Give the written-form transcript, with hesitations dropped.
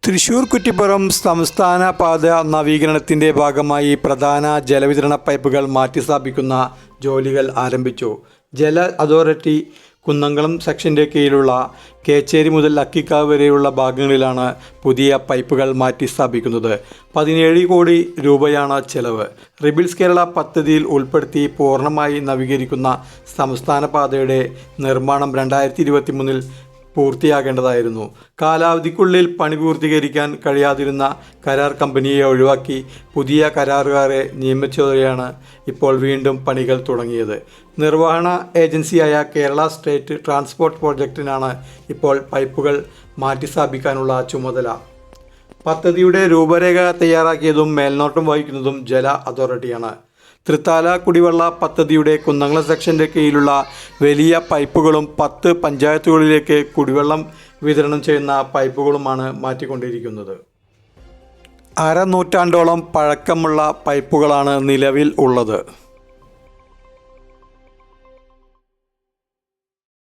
തൃശൂർ കുറ്റിപ്പുറം സംസ്ഥാന പാത നവീകരണത്തിൻ്റെ ഭാഗമായി പ്രധാന ജലവിതരണ പൈപ്പുകൾ മാറ്റിസ്ഥാപിക്കുന്ന ജോലികൾ ആരംഭിച്ചു. ജല അതോറിറ്റി കുന്നംകുളം സെക്ഷൻ്റെ കീഴിലുള്ള കേച്ചേരി മുതൽ അക്കിക്കാവ് വരെയുള്ള ഭാഗങ്ങളിലാണ് പുതിയ പൈപ്പുകൾ മാറ്റിസ്ഥാപിക്കുന്നത്. 17 കോടി രൂപയാണ് ചെലവ്. റിബിൽസ് കേരള പദ്ധതിയിൽ ഉൾപ്പെടുത്തി പൂർണ്ണമായി നവീകരിക്കുന്ന സംസ്ഥാന പാതയുടെ നിർമ്മാണം 2023 പൂർത്തിയാകേണ്ടതായിരുന്നു. കാലാവധിക്കുള്ളിൽ പണി പൂർത്തീകരിക്കാൻ കഴിയാതിരുന്ന കരാർ കമ്പനിയെ ഒഴിവാക്കി പുതിയ കരാറുകാരെ നിയമിച്ചതോടെയാണ് ഇപ്പോൾ വീണ്ടും പണികൾ തുടങ്ങിയത്. നിർവഹണ ഏജൻസിയായ കേരള സ്റ്റേറ്റ് ട്രാൻസ്പോർട്ട് പ്രോജക്റ്റിനാണ് ഇപ്പോൾ പൈപ്പുകൾ മാറ്റിസ്ഥാപിക്കാനുള്ള ചുമതല. പദ്ധതിയുടെ രൂപരേഖ തയ്യാറാക്കിയതും മേൽനോട്ടം വഹിക്കുന്നതും ജല അതോറിറ്റിയാണ്. തൃത്താല കുടിവെള്ള പദ്ധതിയുടെ കുന്നംകുളം സെക്ഷൻ്റെ കീഴിലുള്ള വലിയ പൈപ്പുകളും 10 പഞ്ചായത്തുകളിലേക്ക് കുടിവെള്ളം വിതരണം ചെയ്യുന്ന പൈപ്പുകളുമാണ് മാറ്റിക്കൊണ്ടിരിക്കുന്നത്. അരനൂറ്റാണ്ടോളം പഴക്കമുള്ള പൈപ്പുകളാണ് നിലവിൽ ഉള്ളത്.